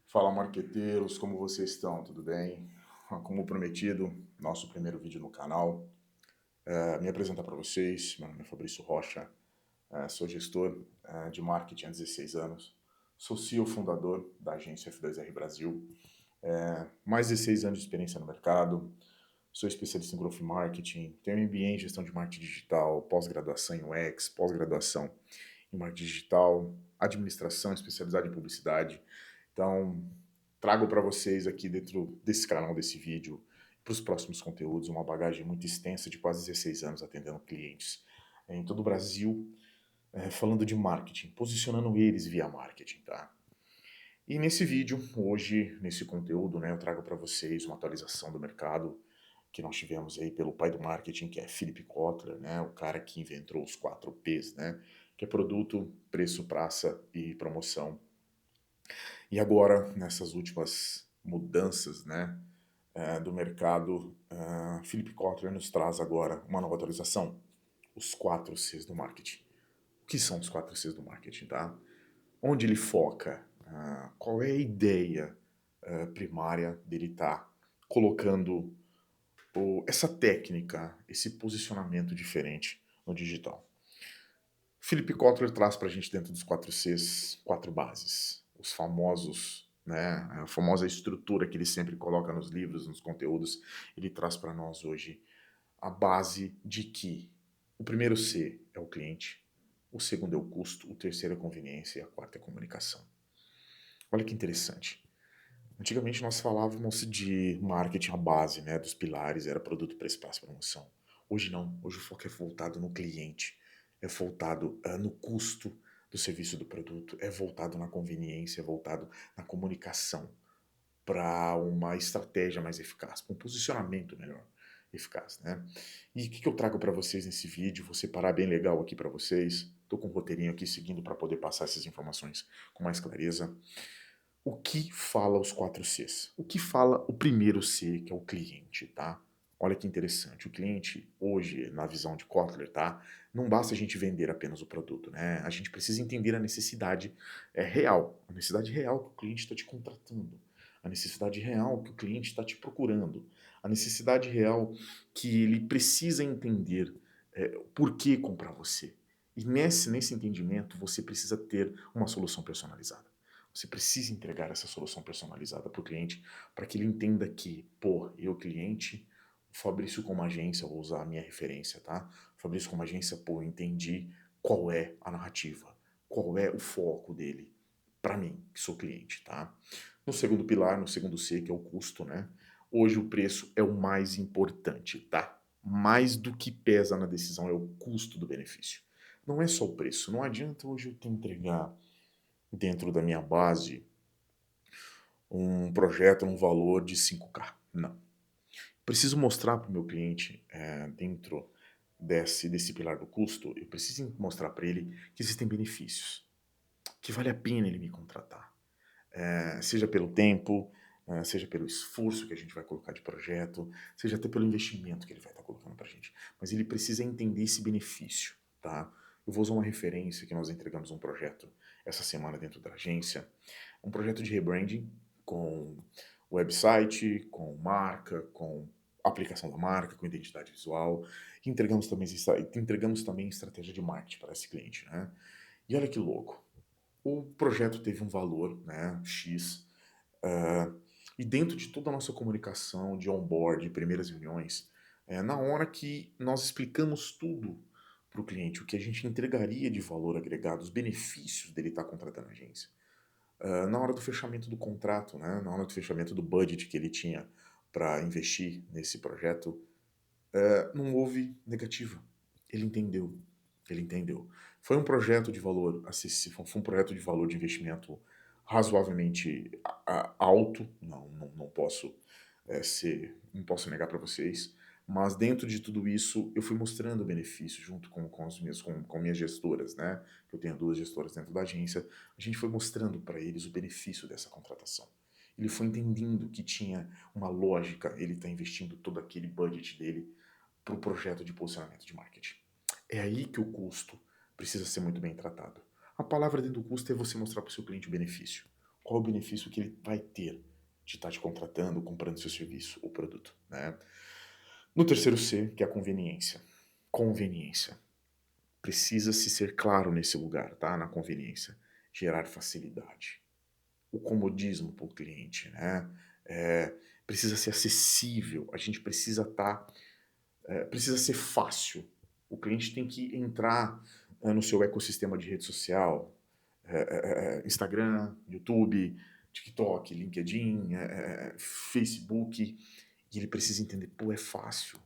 Fala, marqueteiros, como vocês estão? Tudo bem? Como prometido, nosso primeiro vídeo no canal. Me apresentar para vocês, meu nome é Fabrício Rocha, sou gestor de marketing há 16 anos, sou CEO fundador da agência F2R Brasil, mais de 16 anos de experiência no mercado, sou especialista em Growth Marketing, tenho MBA em Gestão de Marketing Digital, pós-graduação em UX, pós-graduação em Marketing Digital, administração especializada em publicidade. Então, trago para vocês aqui dentro desse canal, desse vídeo, para os próximos conteúdos, uma bagagem muito extensa de quase 16 anos atendendo clientes em todo o Brasil, falando de marketing, posicionando eles via marketing, tá? E nesse vídeo, hoje, nesse conteúdo, né, eu trago para vocês uma atualização do mercado que nós tivemos aí pelo pai do marketing, que é Philip Kotler, né, o cara que inventou os 4 P's, né, que é produto, preço, praça e promoção. E agora, nessas últimas mudanças, né, do mercado, Philip Kotler nos traz agora uma nova atualização, os 4 Cs do marketing. O que são os 4 Cs do marketing, tá? Onde ele foca? Qual é a ideia primária dele estar colocando essa técnica, esse posicionamento diferente no digital? Philip Kotler traz para a gente dentro dos 4 Cs, 4 bases. Os famosos, né, a famosa estrutura que ele sempre coloca nos livros, nos conteúdos, ele traz para nós hoje a base de que o primeiro C é o cliente, o segundo é o custo, o terceiro é a conveniência e a quarta é a comunicação. Olha que interessante. Antigamente nós falávamos de marketing, a base, né, dos pilares era produto, preço, prazo, promoção. Hoje não, hoje o foco é voltado no cliente, é voltado no custo do serviço do produto, é voltado na conveniência, é voltado na comunicação para uma estratégia mais eficaz, para um posicionamento melhor eficaz, né? E o que eu trago para vocês nesse vídeo? Vou separar bem legal aqui para vocês. Estou com um roteirinho aqui seguindo para poder passar essas informações com mais clareza. O que fala os 4 Cs? O que fala o primeiro C, que é o cliente, tá? Olha que interessante, o cliente hoje, na visão de Kotler, tá? Não basta a gente vender apenas o produto, né? A gente precisa entender a necessidade real, a necessidade real que o cliente está te contratando, a necessidade real que o cliente está te procurando, a necessidade real que ele precisa entender por que comprar você. E nesse entendimento, você precisa ter uma solução personalizada. Você precisa entregar essa solução personalizada para o cliente para que ele entenda que, pô, eu cliente, Fabrício como agência, vou usar a minha referência, tá? Fabrício como agência, pô, eu entendi qual é a narrativa, qual é o foco dele para mim, que sou cliente, tá? No segundo pilar, no segundo C, que é o custo, né? Hoje o preço é o mais importante, tá? Mais do que pesa na decisão é o custo do benefício. Não é só o preço. Não adianta hoje eu te entregar dentro da minha base um projeto num valor de 5K. Não. Preciso mostrar para o meu cliente, dentro desse pilar do custo, eu preciso mostrar para ele que existem benefícios, que vale a pena ele me contratar. Seja pelo tempo, seja pelo esforço que a gente vai colocar de projeto, seja até pelo investimento que ele vai estar colocando para a gente. Mas ele precisa entender esse benefício, tá? Eu vou usar uma referência que nós entregamos um projeto essa semana dentro da agência, um projeto de rebranding com website, com marca, com aplicação da marca, com identidade visual. E entregamos também estratégia de marketing para esse cliente, né? E olha que louco. O projeto teve um valor, né, X, e dentro de toda a nossa comunicação, de onboard, primeiras reuniões, na hora que nós explicamos tudo para o cliente, o que a gente entregaria de valor agregado, os benefícios dele estar contratando a agência, na hora do fechamento do contrato, né, na hora do fechamento do budget que ele tinha para investir nesse projeto, não houve negativa. Ele entendeu. Ele entendeu. Foi um projeto de valor acessível, foi um projeto de valor de investimento razoavelmente alto. Não posso não posso negar para vocês. Mas dentro de tudo isso, eu fui mostrando o benefício junto com minhas gestoras, né? Eu tenho 2 gestoras dentro da agência. A gente foi mostrando para eles o benefício dessa contratação. Ele foi entendendo que tinha uma lógica ele estar investindo todo aquele budget dele para o projeto de posicionamento de marketing. É aí que o custo precisa ser muito bem tratado. A palavra dentro do custo é você mostrar para o seu cliente o benefício. qual é o benefício que ele vai ter de estar te contratando, comprando seu serviço ou produto, né? No terceiro C, que é a conveniência. Conveniência. Precisa-se ser claro nesse lugar, tá? Na conveniência. Gerar facilidade. O comodismo para o cliente, né? Precisa ser acessível, a gente precisa precisa ser fácil. O cliente tem que entrar no seu ecossistema de rede social, Instagram, YouTube, TikTok, LinkedIn, Facebook, e ele precisa entender, pô, é fácil.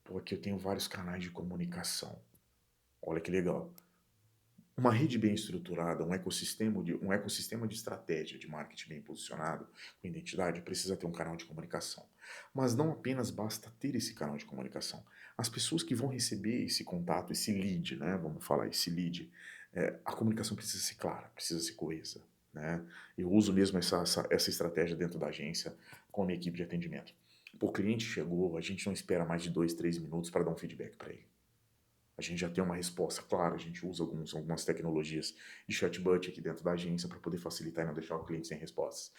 Pô, aqui eu tenho vários canais de comunicação. Olha que legal. Uma rede bem estruturada, um ecossistema de estratégia de marketing bem posicionado, com identidade, precisa ter um canal de comunicação. Mas não apenas basta ter esse canal de comunicação. As pessoas que vão receber esse contato, esse lead, né? Vamos falar, esse lead, a comunicação precisa ser clara, precisa ser coesa. Né? Eu uso mesmo essa estratégia dentro da agência com a minha equipe de atendimento. O cliente chegou, a gente não espera mais de 2, 3 minutos para dar um feedback para ele. A gente já tem uma resposta, claro, a gente usa algumas tecnologias de chatbot aqui dentro da agência para poder facilitar e não deixar o cliente sem resposta.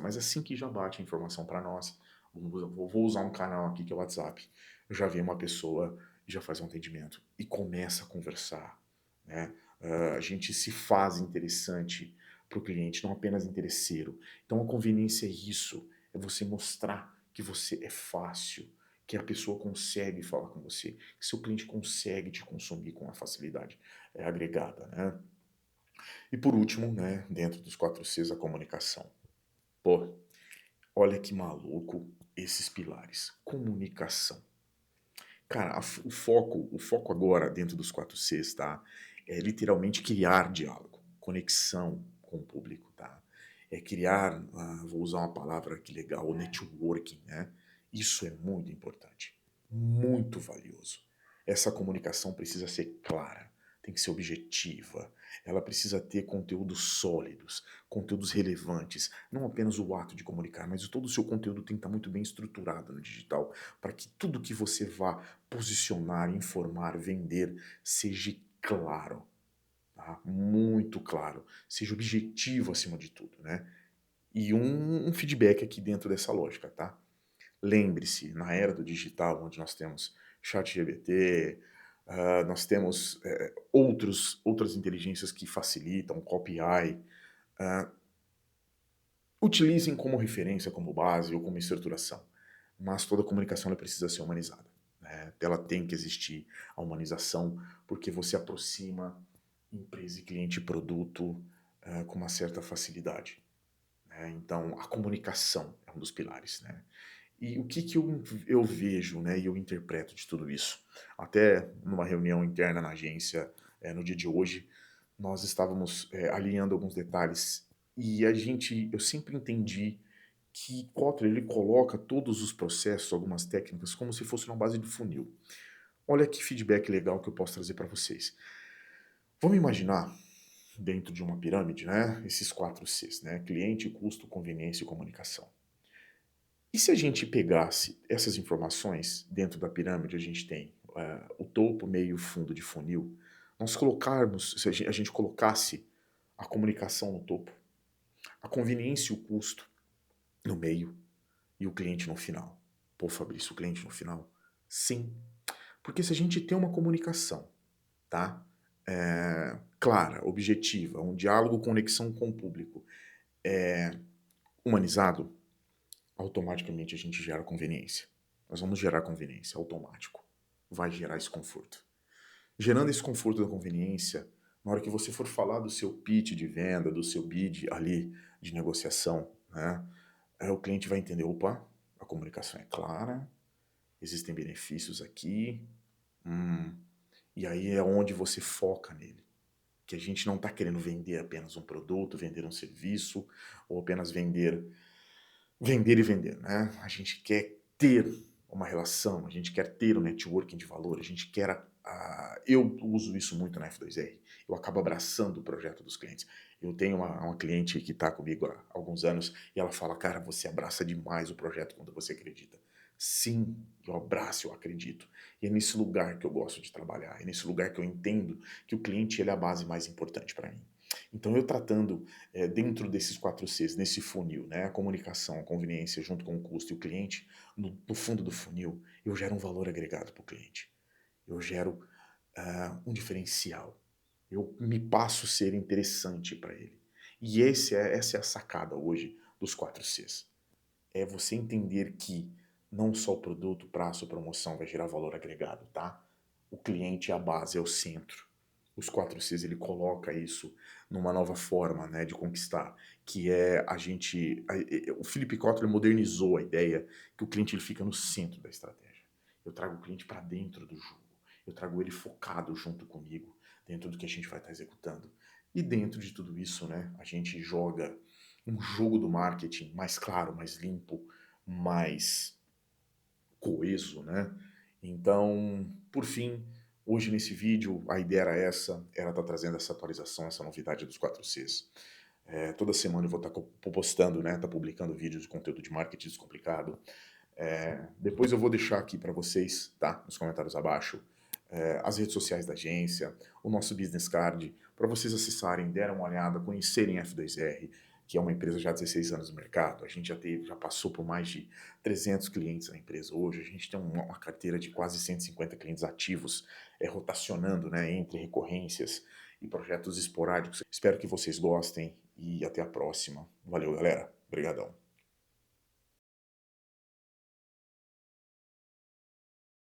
Mas assim que já bate a informação para nós, vou usar um canal aqui que é o WhatsApp, já vem uma pessoa e já faz um atendimento e começa a conversar, né? A gente se faz interessante para o cliente, não apenas interesseiro. Então a conveniência é isso, é você mostrar que você é fácil, que a pessoa consegue falar com você, que seu cliente consegue te consumir com a facilidade agregada, né? E por último, né, dentro dos 4 Cs, a comunicação. Pô, olha que maluco esses pilares. Comunicação. Cara, o foco agora dentro dos 4 Cs, tá? É literalmente criar diálogo, conexão com o público, tá? É criar, vou usar uma palavra que legal, o networking, né? Isso é muito importante, muito valioso. Essa comunicação precisa ser clara, tem que ser objetiva, ela precisa ter conteúdos sólidos, conteúdos relevantes, não apenas o ato de comunicar, mas todo o seu conteúdo tem que estar muito bem estruturado no digital, para que tudo que você vá posicionar, informar, vender, seja claro, tá? Muito claro, seja objetivo acima de tudo, né? E um feedback aqui dentro dessa lógica, tá? Lembre-se, na era do digital, onde nós temos ChatGPT, nós temos outras inteligências que facilitam, copy AI, ah, utilizem como referência, como base ou como estruturação, mas toda comunicação ela precisa ser humanizada, né? Ela tem que existir a humanização, porque você aproxima empresa e cliente e produto com uma certa facilidade, né? Então, a comunicação é um dos pilares, né? E o que eu vejo, né, e eu interpreto de tudo isso? Até numa reunião interna na agência, no dia de hoje, nós estávamos alinhando alguns detalhes e eu sempre entendi que Kotler ele coloca todos os processos, algumas técnicas, como se fosse uma base de funil. Olha que feedback legal que eu posso trazer para vocês. Vamos imaginar dentro de uma pirâmide, né, esses 4 Cs, né, cliente, custo, conveniência e comunicação. E se a gente pegasse essas informações dentro da pirâmide, a gente tem o topo, meio e o fundo de funil, se a gente colocasse a comunicação no topo, a conveniência e o custo no meio e o cliente no final. Pô, Fabrício, o cliente no final? Sim. Porque se a gente tem uma comunicação, tá? Clara, objetiva, um diálogo, conexão com o público, humanizado, automaticamente a gente gera conveniência. Nós vamos gerar conveniência, automático. Vai gerar esse conforto. Gerando esse conforto da conveniência, na hora que você for falar do seu pitch de venda, do seu bid ali de negociação, né, o cliente vai entender, opa, a comunicação é clara, existem benefícios aqui, e aí é onde você foca nele. Que a gente não está querendo vender apenas um produto, vender um serviço, ou apenas vender e vender, né? A gente quer ter uma relação, a gente quer ter um networking de valor, a gente quer. Eu uso isso muito na F2R. Eu acabo abraçando o projeto dos clientes. Eu tenho uma cliente que está comigo há alguns anos e ela fala: Cara, você abraça demais o projeto quando você acredita. Sim, eu abraço, eu acredito. E é nesse lugar que eu gosto de trabalhar, é nesse lugar que eu entendo que o cliente ele é a base mais importante para mim. Então eu tratando, dentro desses 4 Cs, nesse funil, né, a comunicação, a conveniência junto com o custo e o cliente, no fundo do funil, eu gero um valor agregado para o cliente. Eu gero, um diferencial. Eu me passo a ser interessante para ele. E essa é a sacada hoje dos 4 Cs. É você entender que não só o produto, prazo ou promoção vai gerar valor agregado, tá? O cliente é a base, é o centro. Os 4 Cs ele coloca isso numa nova forma, né, de conquistar, que é a gente, o Philip Kotler modernizou a ideia que o cliente ele fica no centro da estratégia. Eu trago o cliente para dentro do jogo. Eu trago ele focado junto comigo, dentro do que a gente vai estar executando. E dentro de tudo isso, né, a gente joga um jogo do marketing mais claro, mais limpo, mais coeso, né? Então, por fim, hoje nesse vídeo a ideia era essa, era estar trazendo essa atualização, essa novidade dos 4 Cs. Toda semana eu vou estar postando, né? Tá publicando vídeos de conteúdo de marketing descomplicado. Depois eu vou deixar aqui para vocês, tá? Nos comentários abaixo, as redes sociais da agência, o nosso business card, para vocês acessarem, derem uma olhada, conhecerem a F2R, que é uma empresa já há 16 anos no mercado. A gente já passou por mais de 300 clientes na empresa hoje. A gente tem uma carteira de quase 150 clientes ativos, rotacionando, né, entre recorrências e projetos esporádicos. Espero que vocês gostem e até a próxima. Valeu, galera. Obrigadão.